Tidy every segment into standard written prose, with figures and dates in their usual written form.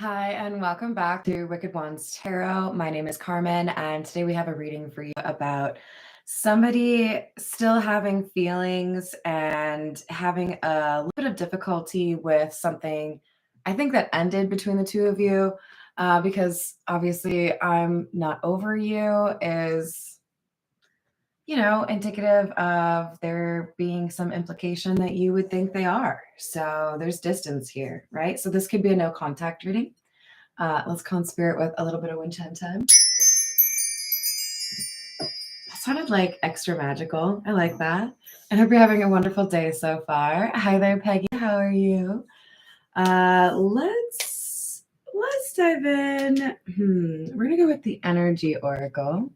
Hi, and welcome back to Wicked Ones Tarot. My name is Carmen, and today we have a reading for you about somebody still having feelings and having a little bit of difficulty with something I think that ended between the two of you, because obviously I'm not over you is, indicative of there being some implication that you would think they are. So there's distance here, right? So this could be a no contact reading. Let's call in spirit with a little bit of wind chime time. That sounded like extra magical. I like that. I hope you're having a wonderful day so far. Hi there, Peggy. How are you? Let's dive in. We're gonna go with the energy oracle.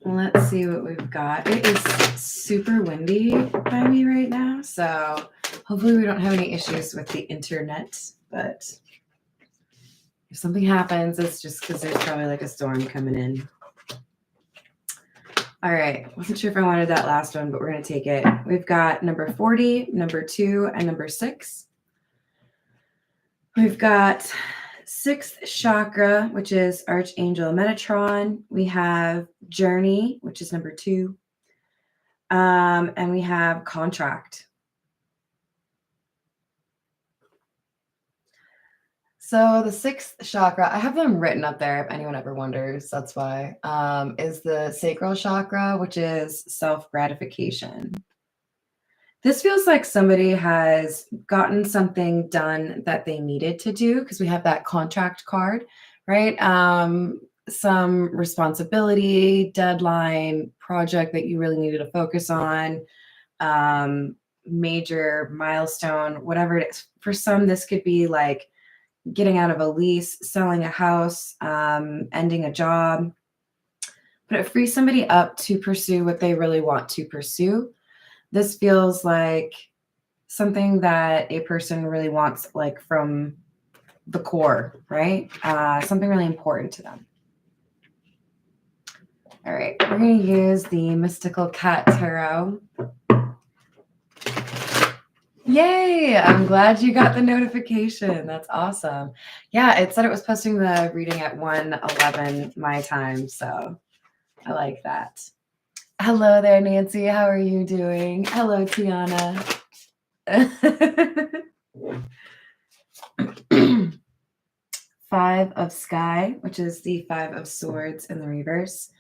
Let's see what we've got. It is super windy by me right now, so hopefully we don't have any issues with the internet, but if something happens, it's just because there's probably like a storm coming in. All right. Wasn't sure if I wanted that last one, but we're going to take it. We've got number 40, number 2, and number 6. We've got 6th chakra, which is Archangel Metatron. We have Journey, which is number 2. And we have Contract. So the 6th chakra, I have them written up there if anyone ever wonders, that's why, is the sacral chakra, which is self-gratification. This feels like somebody has gotten something done that they needed to do because we have that contract card, right? Some responsibility, deadline, project that you really needed to focus on, major milestone, whatever it is. For some, this could be like getting out of a lease, selling a house, ending a job, but it frees somebody up to pursue what they really want to pursue. This feels like something that a person really wants, like from the core, right? Something really important to them. All right, we're going to use the Mystical Cat Tarot. Yay! I'm glad you got the notification. That's awesome. Yeah, it said it was posting the reading at 1:11 my time, so I like that. Hello there, Nancy. How are you doing? Hello, Tiana. 5 of Sky, which is the 5 of Swords in the reverse,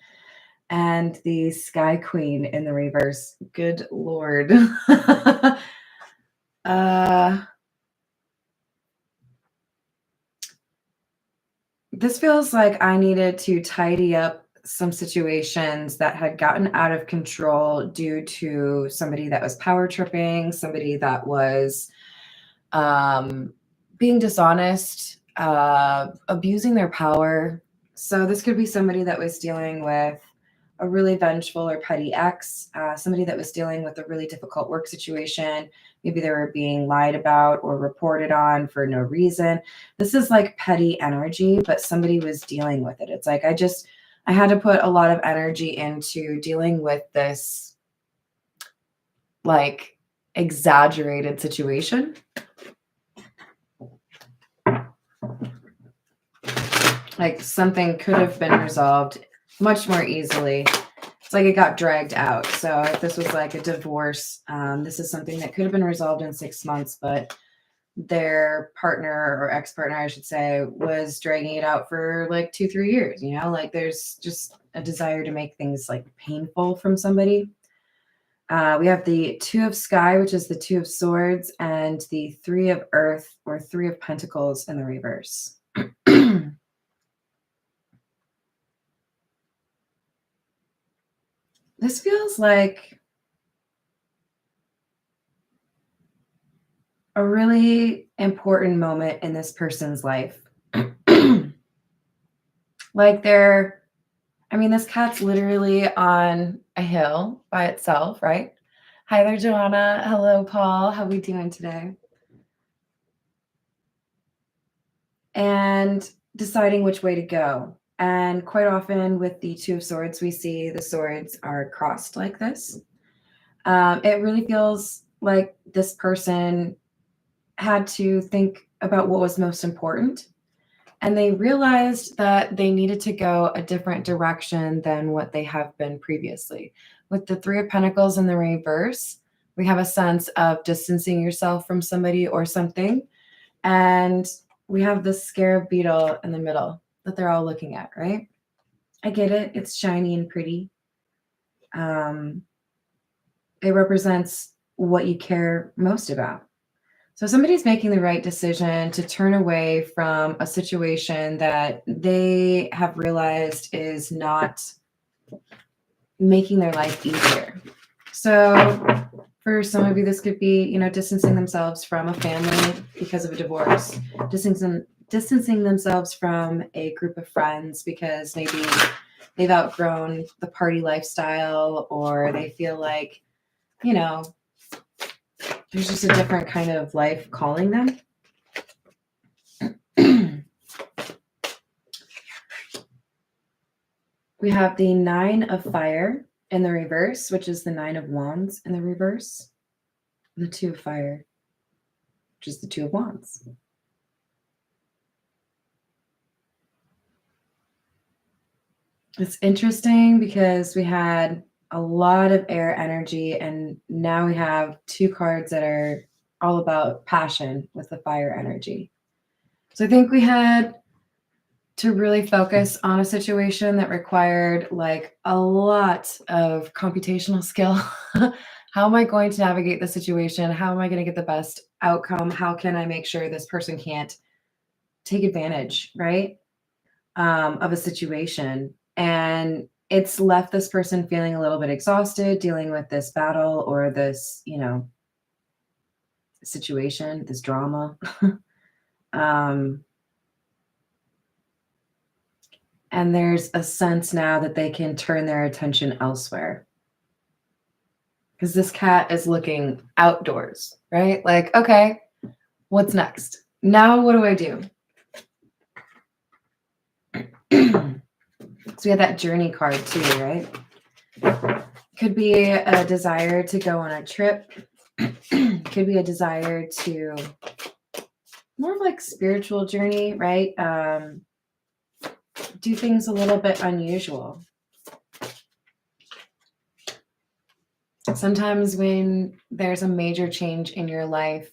and the Sky Queen in the reverse. Good Lord. This feels like I needed to tidy up some situations that had gotten out of control due to somebody that was power tripping, somebody that was being dishonest, abusing their power. So this could be somebody that was dealing with a really vengeful or petty ex, somebody that was dealing with a really difficult work situation. Maybe they were being lied about or reported on for no reason. This is like petty energy, but somebody was dealing with it. It's like I had to put a lot of energy into dealing with this like exaggerated situation. Like something could have been resolved much more easily. It's like it got dragged out. So if this was like a divorce, this is something that could have been resolved in 6 months, but their partner or ex-partner, I should say, was dragging it out for like 2-3 years, like there's just a desire to make things like painful from somebody. We have the 2 of Sky, which is the 2 of Swords, and the 3 of Earth or 3 of Pentacles in the reverse. This feels like a really important moment in this person's life. Like this cat's literally on a hill by itself, right? Hi there, Joanna. Hello, Paul. How we doing today? And deciding which way to go. And quite often with the 2 of Swords, we see the swords are crossed like this. It really feels like this person had to think about what was most important. And they realized that they needed to go a different direction than what they have been previously. With the Three of Pentacles in the reverse, we have a sense of distancing yourself from somebody or something. And we have the scarab beetle in the middle that they're all looking at, right? I get it. It's shiny and pretty. It represents what you care most about. So somebody's making the right decision to turn away from a situation that they have realized is not making their life easier. So for some of you, this could be, you know, distancing themselves from a family because of a divorce, distancing themselves from a group of friends because maybe they've outgrown the party lifestyle, or they feel like, you know, there's just a different kind of life calling them. We have the Nine of Fire in the reverse, which is the Nine of Wands in the reverse. And the Two of Fire, which is the Two of Wands. It's interesting because we had a lot of air energy, and now we have two cards that are all about passion with the fire energy. So I think we had to really focus on a situation that required like a lot of computational skill. How am I going to navigate the situation? How am I going to get the best outcome? How can I make sure this person can't take advantage, right, of a situation? And it's left this person feeling a little bit exhausted, dealing with this battle or this, you know, situation, this drama. And there's a sense now that they can turn their attention elsewhere. Because this cat is looking outdoors, right? Like, okay, what's next? Now what do I do? So we have that journey card too, right? Could be a desire to go on a trip. Could be a desire to more of like spiritual journey, right? Do things a little bit unusual. Sometimes when there's a major change in your life,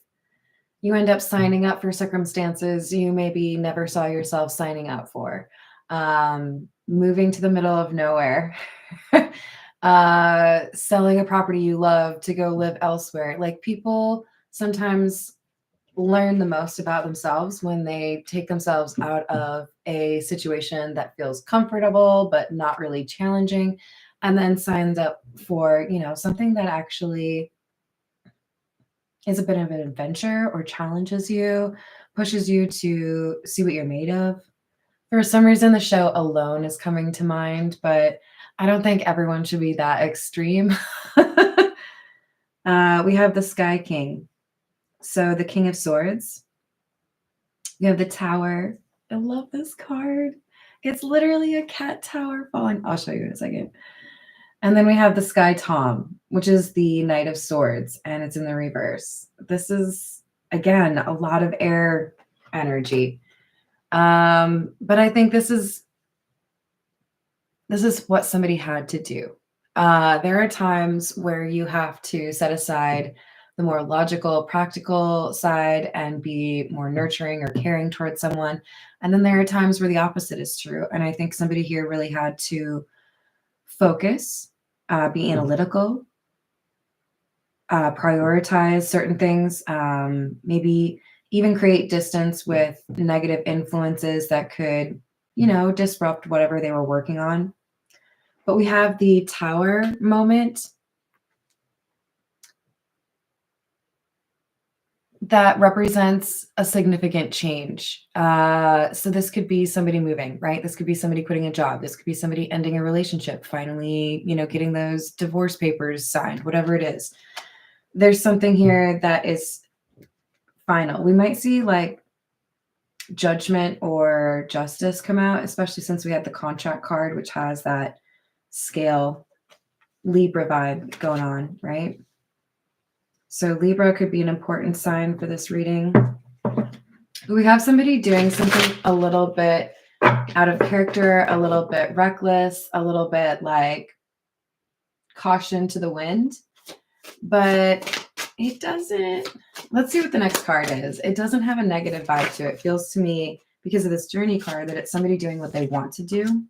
you end up signing up for circumstances you maybe never saw yourself signing up for. Moving to the middle of nowhere, selling a property you love to go live elsewhere. Like, people sometimes learn the most about themselves when they take themselves out of a situation that feels comfortable but not really challenging, and then signs up for, you know, something that actually is a bit of an adventure or challenges you, pushes you to see what you're made of. For some reason, the show Alone is coming to mind, but I don't think everyone should be that extreme. We have the Sky King. So the King of Swords. You have the Tower. I love this card. It's literally a cat tower falling. I'll show you in a second. And then we have the Sky Tom, which is the Knight of Swords, and it's in the reverse. This is, again, a lot of air energy. But I think this is what somebody had to do. There are times where you have to set aside the more logical, practical side and be more nurturing or caring towards someone. And then there are times where the opposite is true. And I think somebody here really had to focus, be analytical, prioritize certain things, maybe even create distance with negative influences that could, you know, disrupt whatever they were working on. But we have the Tower moment that represents a significant change. So this could be somebody moving, right? This could be somebody quitting a job. This could be somebody ending a relationship, finally, you know, getting those divorce papers signed, whatever it is. There's something here that is final. We might see like judgment or justice come out, especially since we had the contract card, which has that scale Libra vibe going on, right? So Libra could be an important sign for this reading. We have somebody doing something a little bit out of character, a little bit reckless, a little bit like caution to the wind, but it doesn't. Let's see what the next card is. It doesn't have a negative vibe to it. It feels to me, because of this journey card, that it's somebody doing what they want to do.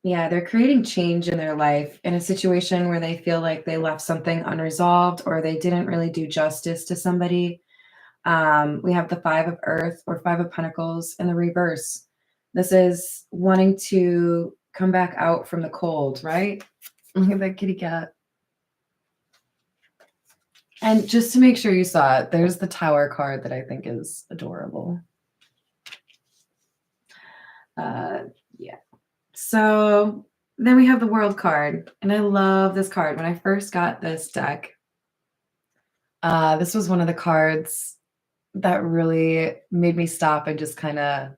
Yeah, they're creating change in their life in a situation where they feel like they left something unresolved or they didn't really do justice to somebody. We have the Five of Earth or Five of Pentacles in the reverse. This is wanting to come back out from the cold, right? Look at that kitty cat. And just to make sure you saw it, there's the Tower card that I think is adorable. Yeah. So then we have the World card, and I love this card. When I first got this deck, this was one of the cards that really made me stop and just kind of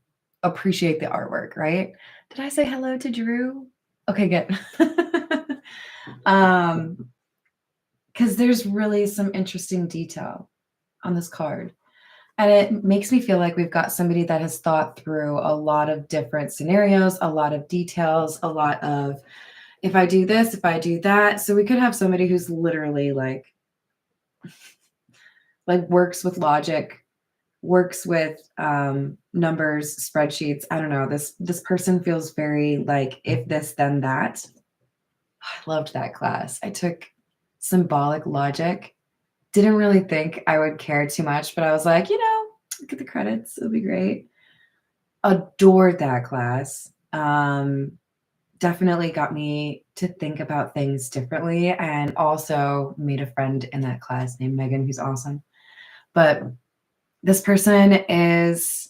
appreciate the artwork, right? Did I say hello to Drew? Okay, good. Because there's really some interesting detail on this card. And it makes me feel like we've got somebody that has thought through a lot of different scenarios, a lot of details, a lot of, if I do this, if I do that. So we could have somebody who's literally like works with logic, works with numbers, spreadsheets. I don't know. This person feels very like, if this, then that. I loved that class. I took symbolic logic. Didn't really think I would care too much, but I was like, look at the credits. It'll be great. Adored that class. Definitely got me to think about things differently, and also made a friend in that class named Megan, who's awesome. But this person is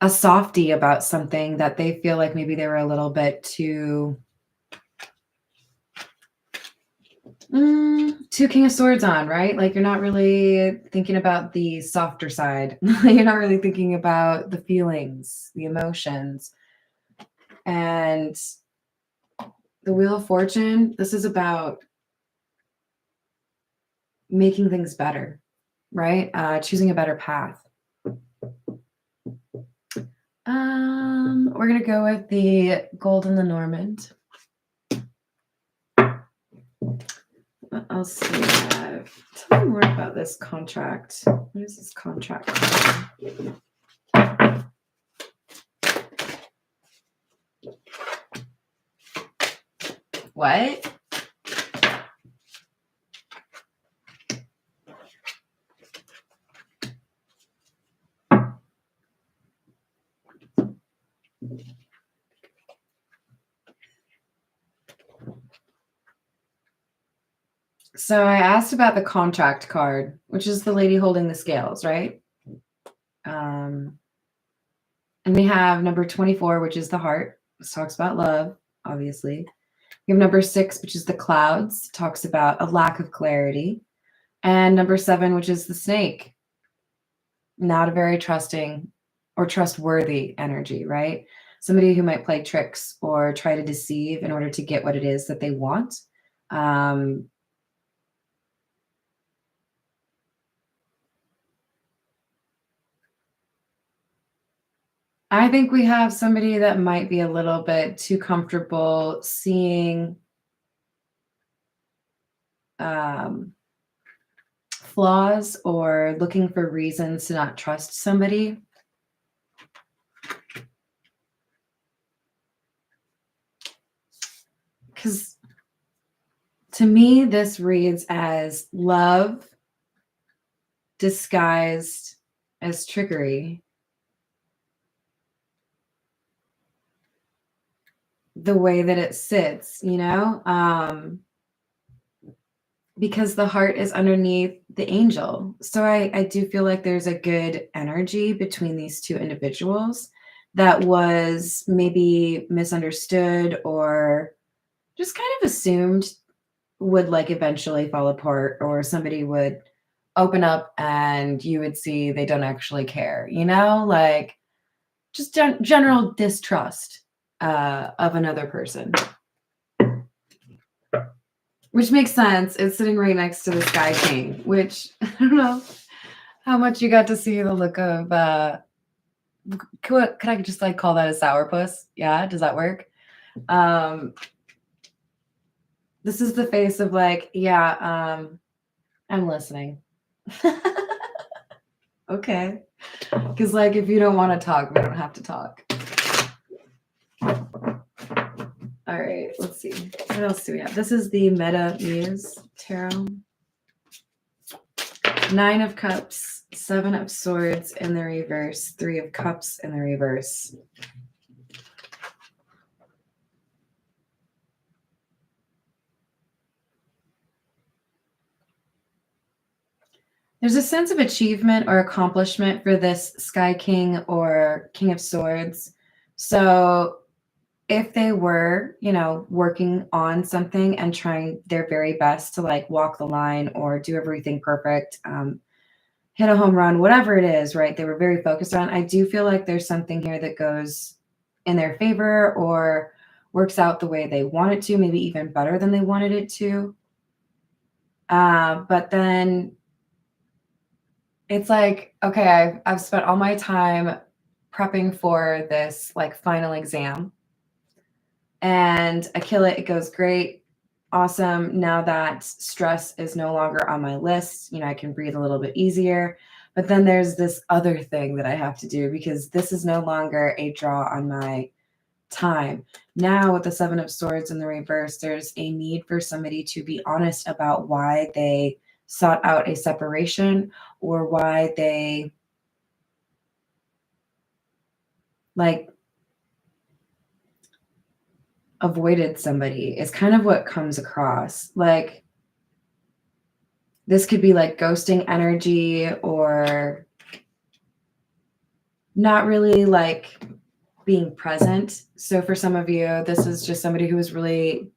a softie about something that they feel like maybe they were a little bit too King of Swords on, right? Like, you're not really thinking about the softer side. You're not really thinking about the feelings, the emotions. And the Wheel of Fortune, this is about making things better, right? Choosing a better path. We're going to go with the Gold and the Normand. What else do we have? Tell me more about this contract. What is this contract? What? So I asked about the contract card, which is the lady holding the scales, right? And we have number 24, which is the heart. This talks about love, obviously. We have number 6, which is the clouds. Talks about a lack of clarity. And number 7, which is the snake. Not a very trusting or trustworthy energy, right? Somebody who might play tricks or try to deceive in order to get what it is that they want. I think we have somebody that might be a little bit too comfortable seeing flaws or looking for reasons to not trust somebody. Because to me, this reads as love disguised as trickery. The way that it sits, because the heart is underneath the angel. So I do feel like there's a good energy between these two individuals that was maybe misunderstood or just kind of assumed would like eventually fall apart, or somebody would open up and you would see they don't actually care, like just general distrust. of another person. Which makes sense. It's sitting right next to the Sky King, which I don't know how much you got to see the look of could I just like call that a sourpuss? Yeah, does that work? This is the face of like, yeah, I'm listening. Okay. Because like if you don't want to talk, we don't have to talk. All right, let's see. What else do we have? This is the Meta Muse Tarot. 9 of Cups, 7 of Swords in the reverse, 3 of Cups in the reverse. There's a sense of achievement or accomplishment for this Sky King or King of Swords. So if they were, you know, working on something and trying their very best to like walk the line or do everything perfect, hit a home run, whatever it is, right? They were very focused on. I do feel like there's something here that goes in their favor or works out the way they want it to, maybe even better than they wanted it to. But then it's like, okay, I've spent all my time prepping for this like final exam and I kill it. It goes great. Awesome. Now that stress is no longer on my list, you know, I can breathe a little bit easier. But then there's this other thing that I have to do because this is no longer a draw on my time. Now with the 7 of Swords in the reverse, there's a need for somebody to be honest about why they sought out a separation or why they like avoided somebody is kind of what comes across. Like this could be like ghosting energy or not really like being present. So for some of you, this is just somebody who was really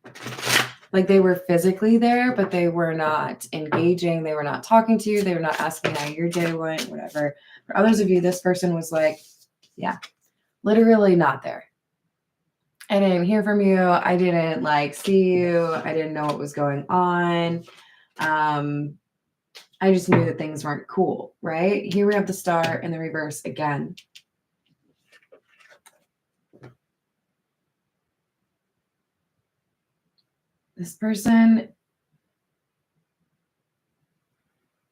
like they were physically there, but they were not engaging. They were not talking to you. They were not asking how your day went, whatever. For others of you, this person was like, yeah, literally not there. I didn't hear from you. I didn't like see you. I didn't know what was going on. I just knew that things weren't cool, right? Here we have the Star in the reverse again. This person,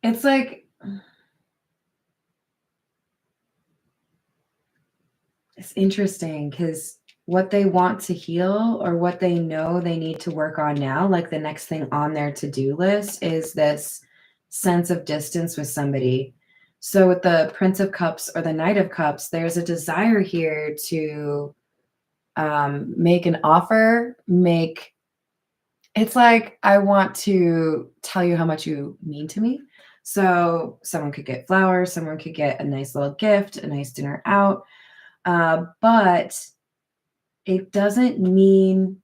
it's like, it's interesting because what they want to heal or what they know they need to work on now, like the next thing on their to-do list is this sense of distance with somebody. So with the Prince of Cups or the Knight of Cups, there's a desire here to make an offer, it's like, I want to tell you how much you mean to me. So someone could get flowers, someone could get a nice little gift, a nice dinner out. But it doesn't mean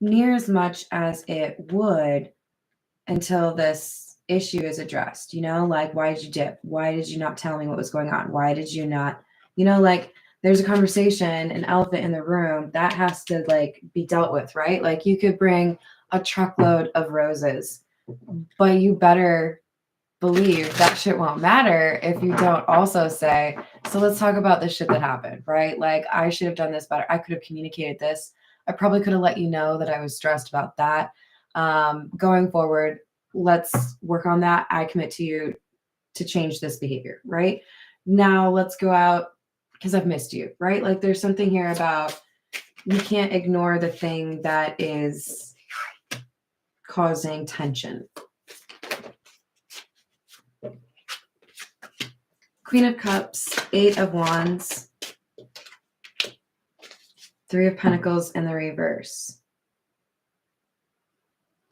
near as much as it would until this issue is addressed. You know, like, why did you dip? Why did you not tell me what was going on? Why did you not, you know, like there's a conversation, an elephant in the room that has to like be dealt with, right? Like you could bring a truckload of roses, but you better believe that shit won't matter if you don't also say, so let's talk about the shit that happened, right? Like I should have done this better. I could have communicated this. I probably could have let you know that I was stressed about that. Going forward, let's work on that. I commit to you to change this behavior, right? Now let's go out because I've missed you, right? Like there's something here about you can't ignore the thing that is causing tension. Queen of Cups, 8 of Wands, 3 of Pentacles in the reverse.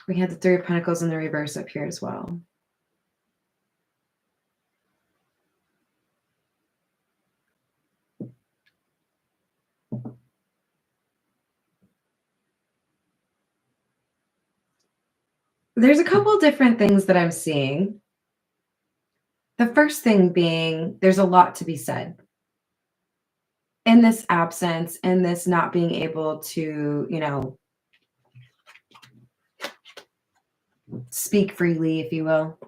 We had the 3 of Pentacles in the reverse up here as well. There's a couple different things that I'm seeing. The first thing being, there's a lot to be said. in this absence, in this not being able to, you know, speak freely, if you will.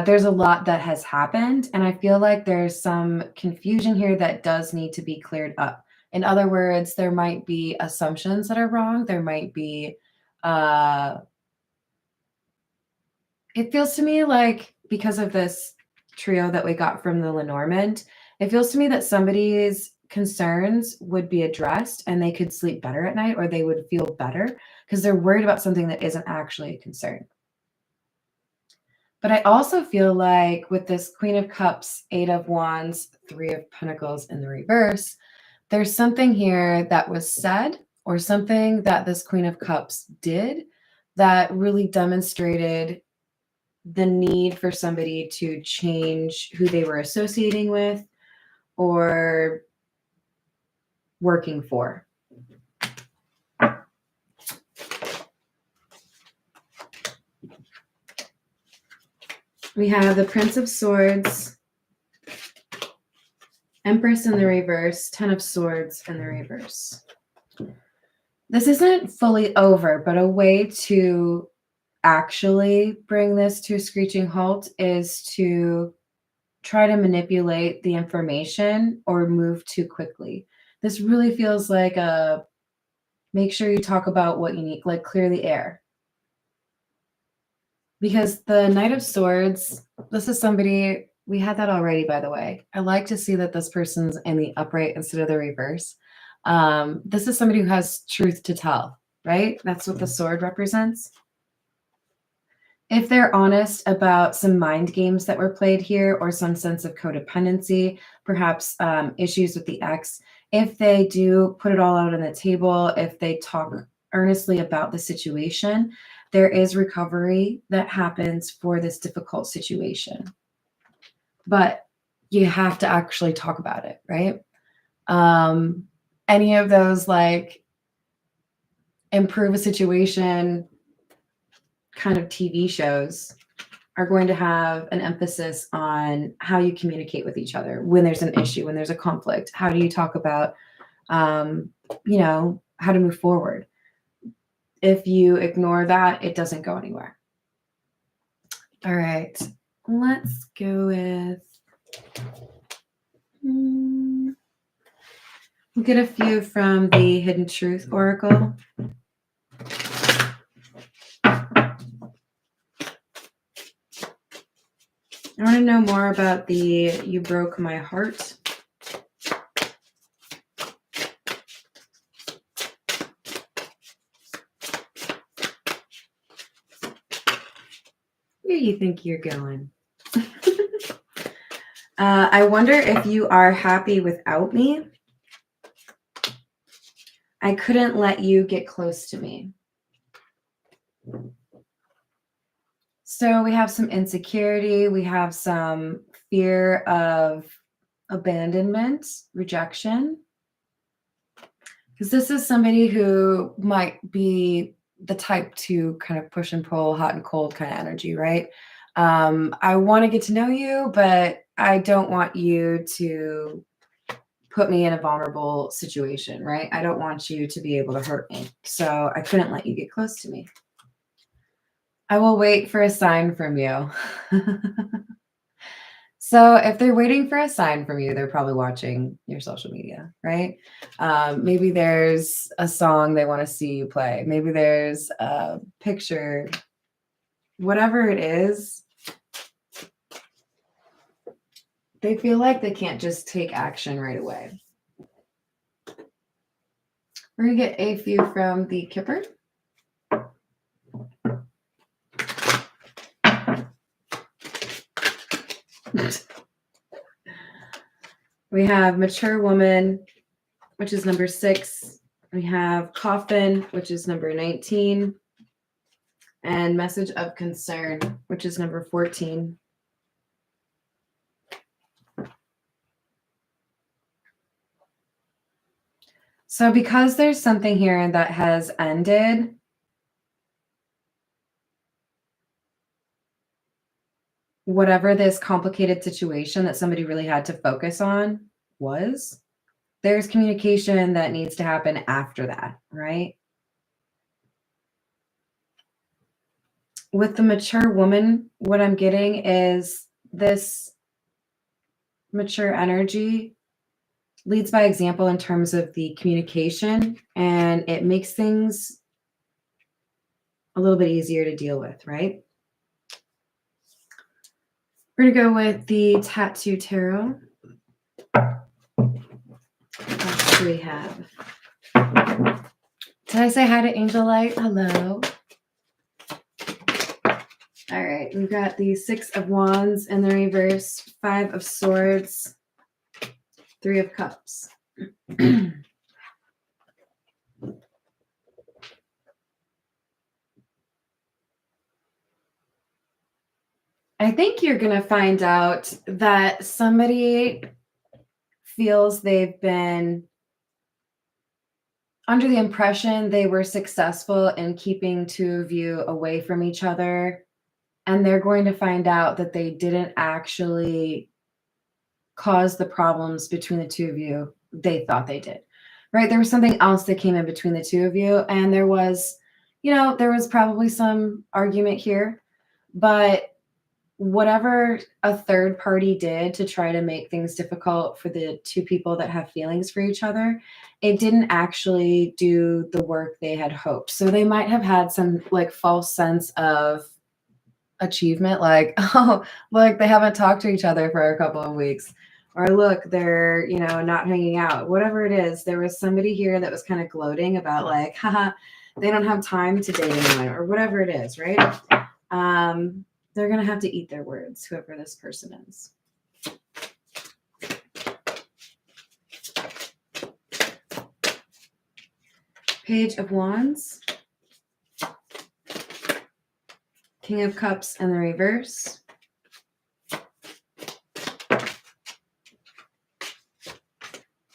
There's a lot that has happened, and I feel like there's some confusion here that does need to be cleared up. In other words, there might be assumptions that are wrong. There might be, it feels to me like because of this trio that we got from the Lenormand, it feels to me that somebody's concerns would be addressed and they could sleep better at night, or they would feel better because they're worried about something that isn't actually a concern. But I also feel like with this Queen of Cups, Eight of Wands, Three of Pentacles in the reverse, there's something here that was said or something that this Queen of Cups did that really demonstrated the need for somebody to change who they were associating with or working for. We have the Prince of Swords, Empress in the reverse, Ten of Swords in the reverse. This isn't fully over, but a way to actually bring this to a screeching halt is to try to manipulate the information or move too quickly. This really feels like a make sure you talk about what you need, like clear the air. Because the Knight of Swords, this is somebody, we had that already, by the way. I like to see that this person's in the upright instead of the reverse. This is somebody who has truth to tell, right? That's what the sword represents. If they're honest about some mind games that were played here or some sense of codependency, perhaps issues with the ex, if they do put it all out on the table, if they talk earnestly about the situation, there is recovery that happens for this difficult situation. But you have to actually talk about it, right? Any of those like improve a situation kind of TV shows are going to have an emphasis on how you communicate with each other when there's an issue, when there's a conflict. How do you talk about, you know, how to move forward? If you ignore that, it doesn't go anywhere. All right, let's go with, we'll get a few from the Hidden Truth Oracle. I want to know more about the You Broke My Heart. Where do you think you're going? I wonder if you are happy without me. I couldn't let you get close to me. So we have some insecurity. We have some fear of abandonment, rejection. Because this is somebody who might be the type to kind of push and pull, hot and cold kind of energy, right? I want to get to know you, but I don't want you to put me in a vulnerable situation, right? I don't want you to be able to hurt me. So I couldn't let you get close to me. I will wait for a sign from you. So if they're waiting for a sign from you, they're probably watching your social media, right? Maybe there's a song they want to see you play. Maybe there's a picture, whatever it is. They feel like they can't just take action right away. We're going to get a few from the Kipper. We have Mature Woman, which is number 6. We have Coffin, which is number 19. And Message of Concern, which is number 14. So because there's something here that has ended, whatever this complicated situation that somebody really had to focus on was, there's communication that needs to happen after that, right? With the mature woman, what I'm getting is this mature energy leads by example in terms of the communication, and it makes things a little bit easier to deal with, right? We're going to go with the Tattoo Tarot. What do we have? Did I say hi to Angel Light? Hello. All right, we've got the Six of Wands in the reverse, Five of Swords, Three of Cups. I think you're going to find out that somebody feels they've been under the impression they were successful in keeping two of you away from each other, and they're going to find out that they didn't actually cause the problems between the two of you. They thought they did, right? There was something else that came in between the two of you, and there was probably some argument here, but whatever a third party did to try to make things difficult for the two people that have feelings for each other, it didn't actually do the work they had hoped. So they might have had some like false sense of achievement, like, oh, look, they haven't talked to each other for a couple of weeks, or look, they're, not hanging out. Whatever it is, there was somebody here that was kind of gloating about like, haha, they don't have time to date anyone, or whatever it is, right? They're going to have to eat their words, whoever this person is. Page of Wands. King of Cups in the reverse.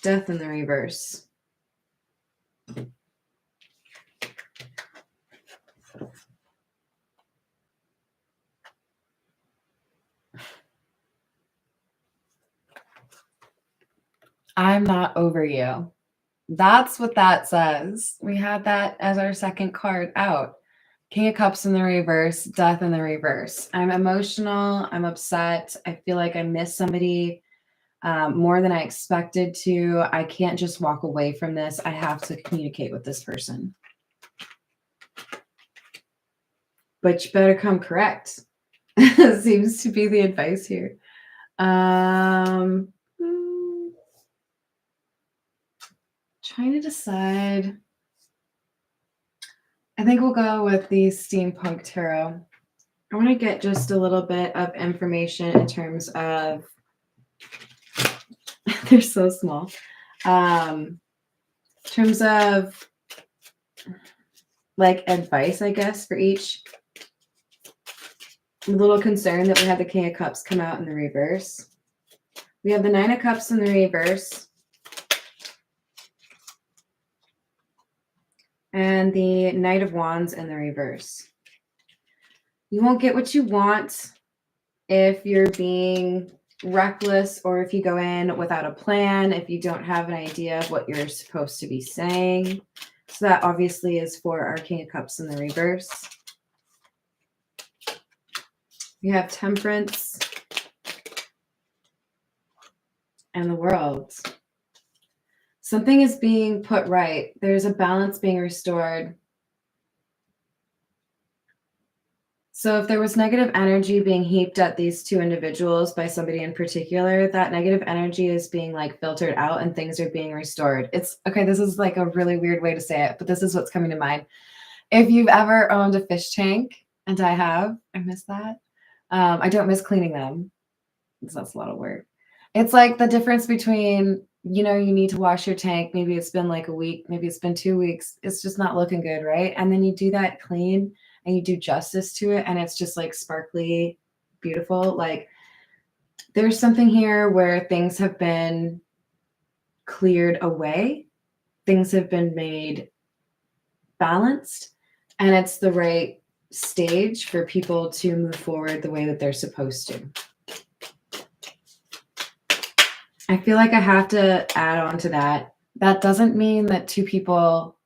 Death in the reverse. I'm not over you. That's what that says. We had that as our second card out. King of Cups in the reverse, Death in the reverse. I'm emotional. I'm upset. I feel like I missed somebody more than I expected to. I can't just walk away from this. I have to communicate with this person. But you better come correct. Seems to be the advice here. Trying to decide. I think we'll go with the Steampunk Tarot. I want to get just a little bit of information in terms of, they're so small. In terms of like advice, I guess, for each. I'm a little concerned that we had the King of Cups come out in the reverse. We have the Nine of Cups in the reverse. And the Knight of Wands in the reverse. You won't get what you want if you're being reckless, or if you go in without a plan, if you don't have an idea of what you're supposed to be saying. So that obviously is for our King of Cups in the reverse. We have Temperance and the World. Something is being put right. There's a balance being restored. So if there was negative energy being heaped at these two individuals by somebody in particular, that negative energy is being like filtered out and things are being restored. It's okay. This is like a really weird way to say it, but this is what's coming to mind. If you've ever owned a fish tank, and I have, I miss that. I don't miss cleaning them, because that's a lot of work. It's like the difference between, you need to wash your tank. Maybe it's been like a week, maybe it's been 2 weeks. It's just not looking good, right? And then you do that clean and you do justice to it, and it's just like sparkly, beautiful. Like there's something here where things have been cleared away. Things have been made balanced, and it's the right stage for people to move forward the way that they're supposed to. I feel like I have to add on to that. That doesn't mean that two people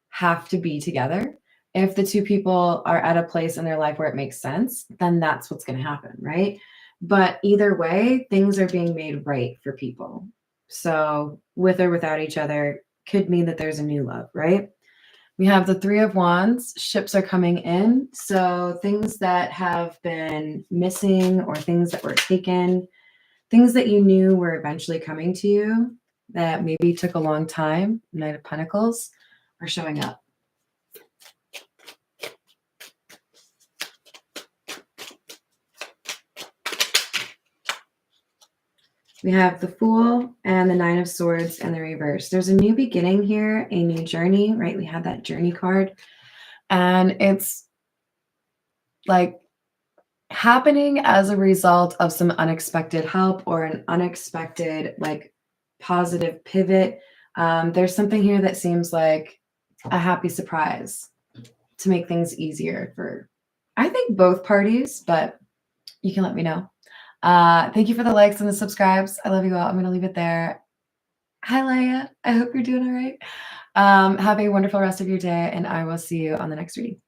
have to be together. If the two people are at a place in their life where it makes sense, then that's what's going to happen, right? But either way, things are being made right for people. So with or without each other could mean that there's a new love, right? We have the Three of Wands. Ships are coming in. So things that have been missing or things that were taken, things that you knew were eventually coming to you that maybe took a long time, Knight of Pentacles, are showing up. We have the Fool and the Nine of Swords in the reverse. There's a new beginning here, a new journey, right? We had that journey card. And it's like happening as a result of some unexpected help or an unexpected, like, positive pivot. There's something here that seems like a happy surprise to make things easier for, I think, both parties, but you can let me know. Thank you for the likes and the subscribes. I love you all. I'm going to leave it there. Hi, Leia. I hope you're doing all right. Have a wonderful rest of your day, and I will see you on the next reading.